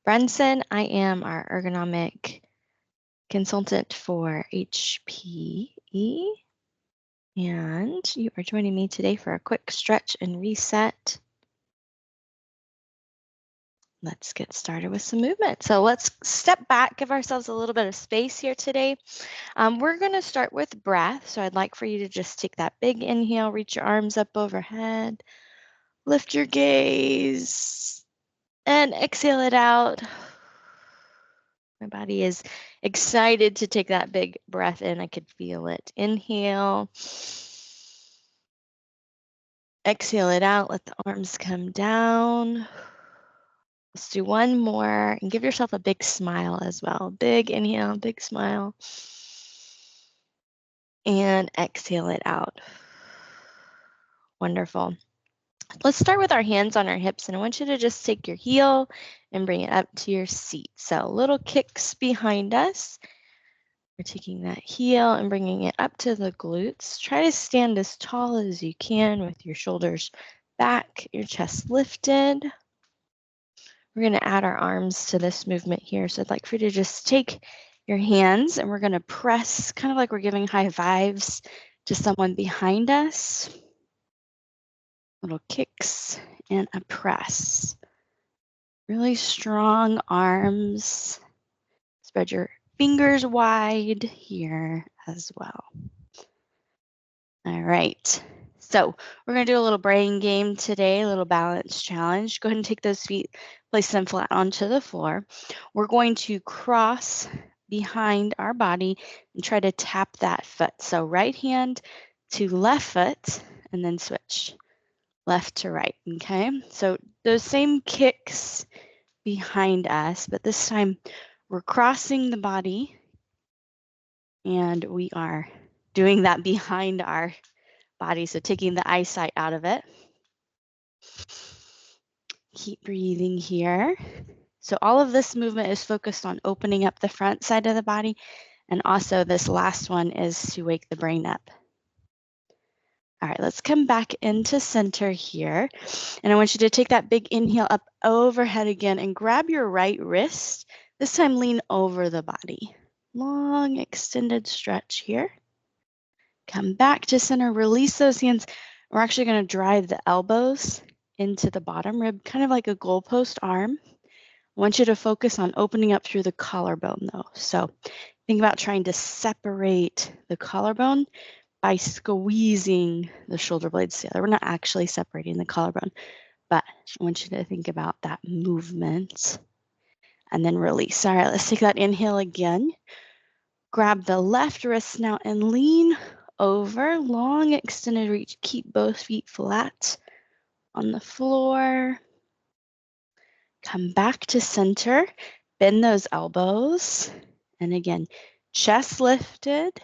Brenson. I am our ergonomic consultant for HPE. And you are joining me today for a quick stretch and reset. Let's get started with some movement. So let's step back, give ourselves a little bit of space here today. We're going to start with breath. So I'd like for you to just take that big inhale, reach your arms up overhead, lift your gaze, and exhale it out. My body is excited to take that big breath in. I could feel it. Inhale. Exhale it out. Let the arms come down. Let's do one more and give yourself a big smile as well. Big inhale, big smile. And exhale it out. Wonderful. Let's start with our hands on our hips, and I want you to just take your heel and bring it up to your seat. So little kicks behind us. We're taking that heel and bringing it up to the glutes. Try to stand as tall as you can with your shoulders back, your chest lifted. We're going to add our arms to this movement here. So I'd like for you to just take your hands and we're going to press, kind of like we're giving high fives to someone behind us. Little kicks and a press. Really strong arms. Spread your fingers wide here as well. All right. So we're going to do a little brain game today, a little balance challenge. Go ahead and take those feet, place them flat onto the floor. We're going to cross behind our body and try to tap that foot. So right hand to left foot and then switch left to right, okay? So those same kicks behind us, but this time we're crossing the body and we are doing that behind our body, so taking the eyesight out of it. Keep breathing here. So all of this movement is focused on opening up the front side of the body, and also this last one is to wake the brain up. All right, let's come back into center here, and I want you to take that big inhale up overhead again and grab your right wrist. This time lean over the body. Long extended stretch here. Come back to center, release those hands. We're actually going to drive the elbows into the bottom rib, kind of like a goalpost arm. I want you to focus on opening up through the collarbone though. So think about trying to separate the collarbone by squeezing the shoulder blades together. We're not actually separating the collarbone, but I want you to think about that movement and then release. All right, let's take that inhale again. Grab the left wrist now and lean over, long extended reach. Keep both feet flat on the floor. Come back to center, bend those elbows. And again, chest lifted.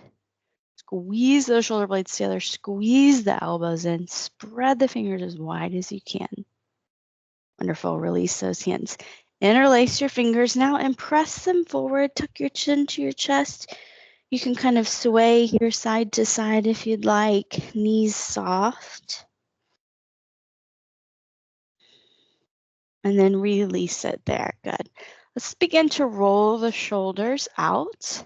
Squeeze those shoulder blades together, squeeze the elbows in, spread the fingers as wide as you can. Wonderful, release those hands. Interlace your fingers now and press them forward, tuck your chin to your chest. You can kind of sway here side to side if you'd like, knees soft. And then release it there, good. Let's begin to roll the shoulders out.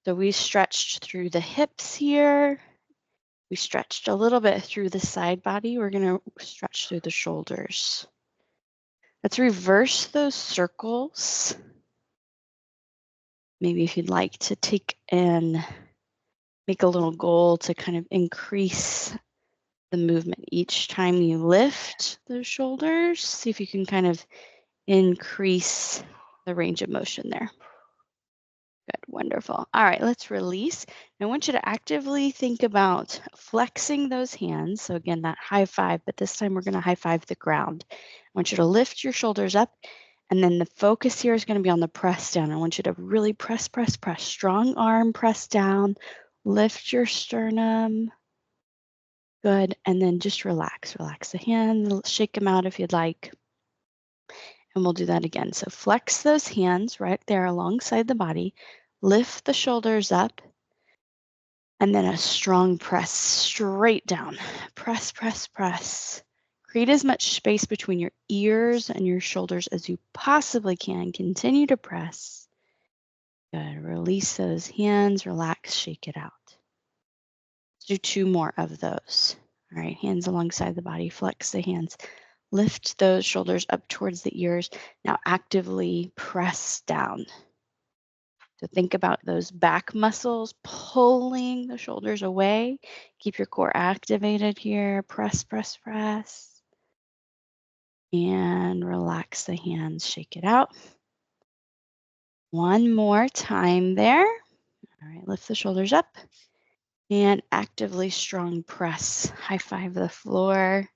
So we stretched through the hips here. We stretched a little bit through the side body. We're gonna stretch through the shoulders. Let's reverse those circles. Maybe if you'd like to take and make a little goal to kind of increase the movement each time you lift those shoulders. See if you can kind of increase the range of motion there. Good, wonderful. All right, let's release. I want you to actively think about flexing those hands. So again, that high five, but this time we're going to high five the ground. I want you to lift your shoulders up, and then the focus here is going to be on the press down. I want you to really press, press, press. Strong arm press down. Lift your sternum. Good, and then just relax. Relax the hands, shake them out if you'd like. And we'll do that again. So flex those hands right there alongside the body. Lift the shoulders up. And then a strong press straight down. Press, press, press. Create as much space between your ears and your shoulders as you possibly can. Continue to press. Good. Release those hands, relax, shake it out. Let's do 2 more of those. All right, hands alongside the body, flex the hands. Lift those shoulders up towards the ears. Now actively press down. So think about those back muscles pulling the shoulders away. Keep your core activated here. Press, press, press. And relax the hands, shake it out. One more time there. All right, lift the shoulders up and actively strong press. High five the floor.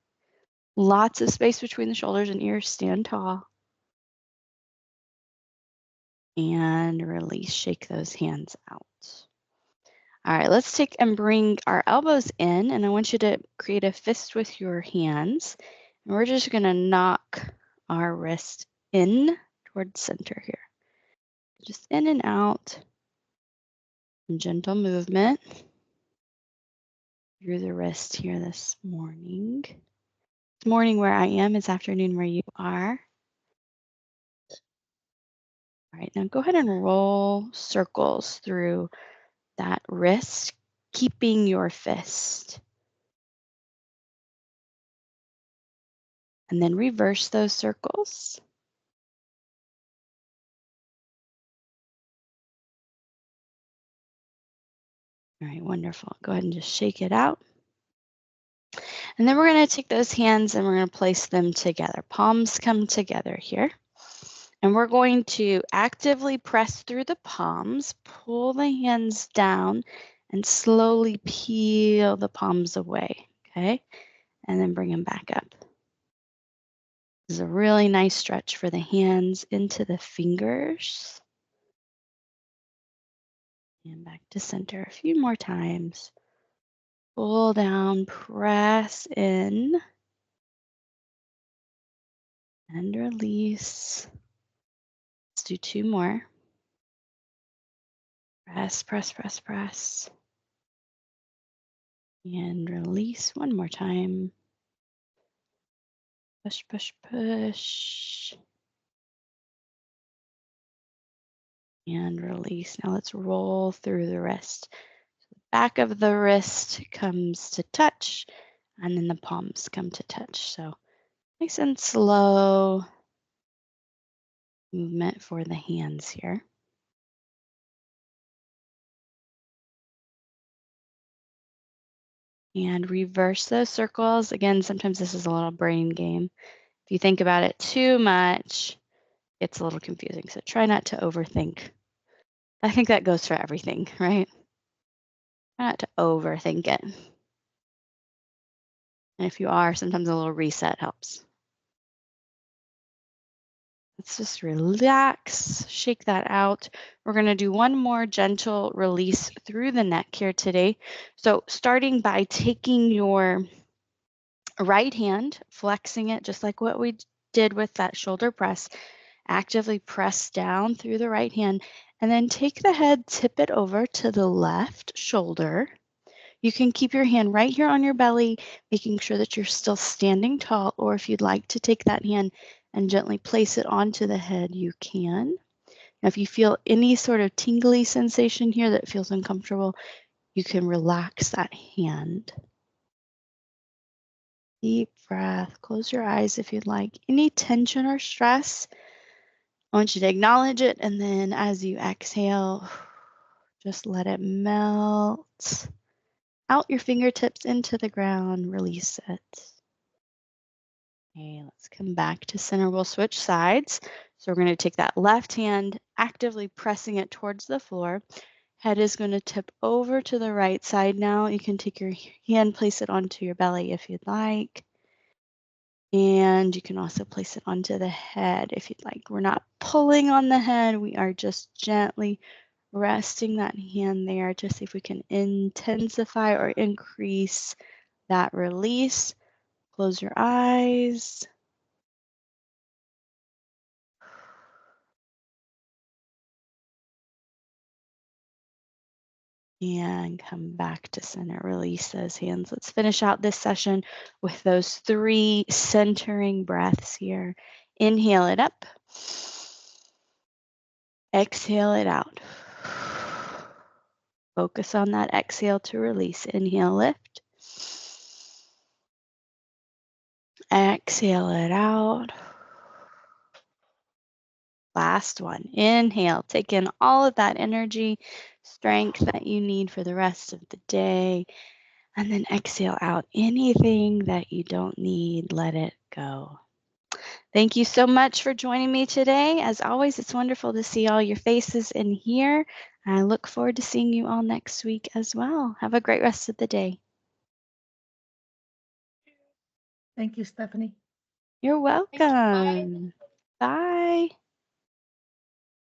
Lots of space between the shoulders and ears. Stand tall. And release, shake those hands out. All right, let's take and bring our elbows in, and I want you to create a fist with your hands. And we're just gonna knock our wrist in towards center here. Just in and out, gentle movement through the wrist here this morning. It's morning where I am, it's afternoon where you are. All right, now go ahead and roll circles through that wrist, keeping your fist. And then reverse those circles. All right, wonderful. Go ahead and just shake it out. And then we're going to take those hands and we're going to place them together. Palms come together here. And we're going to actively press through the palms, pull the hands down, and slowly peel the palms away, okay? And then bring them back up. This is a really nice stretch for the hands into the fingers. And back to center a few more times. Pull down, press in, and release. Let's do 2 more. Press, press, press, press. And release 1 more time. Push, push, push. And release. Now let's roll through the wrist. So the back of the wrist comes to touch, and then the palms come to touch. So nice and slow movement for the hands here. And reverse those circles. Again, sometimes this is a little brain game. If you think about it too much, it's a little confusing. So try not to overthink. I think that goes for everything, right? Try not to overthink it. And if you are, sometimes a little reset helps. Let's just relax, shake that out. We're going to do one more gentle release through the neck here today. So starting by taking your right hand, flexing it just like what we did with that shoulder press, actively press down through the right hand, and then take the head, tip it over to the left shoulder. You can keep your hand right here on your belly, making sure that you're still standing tall, or if you'd like to take that hand and gently place it onto the head, you can. Now, if you feel any sort of tingly sensation here that feels uncomfortable, you can relax that hand. Deep breath, close your eyes if you'd like. Any tension or stress, I want you to acknowledge it, and then as you exhale, just let it melt out your fingertips into the ground, release it. Okay, let's come back to center. We'll switch sides. So we're going to take that left hand, actively pressing it towards the floor. Head is going to tip over to the right side now. You can take your hand, place it onto your belly if you'd like. And you can also place it onto the head if you'd like. We're not pulling on the head. We are just gently resting that hand there to see if we can intensify or increase that release. Close your eyes. And come back to center. Release those hands. Let's finish out this session with those 3 centering breaths here. Inhale it up. Exhale it out. Focus on that exhale to release. Inhale, lift. Exhale it out. Last one. Inhale. Take in all of that energy, strength that you need for the rest of the day. And then exhale out anything that you don't need. Let it go. Thank you so much for joining me today. As always, it's wonderful to see all your faces in here. I look forward to seeing you all next week as well. Have a great rest of the day. Thank you, Stephanie. You're welcome. Bye.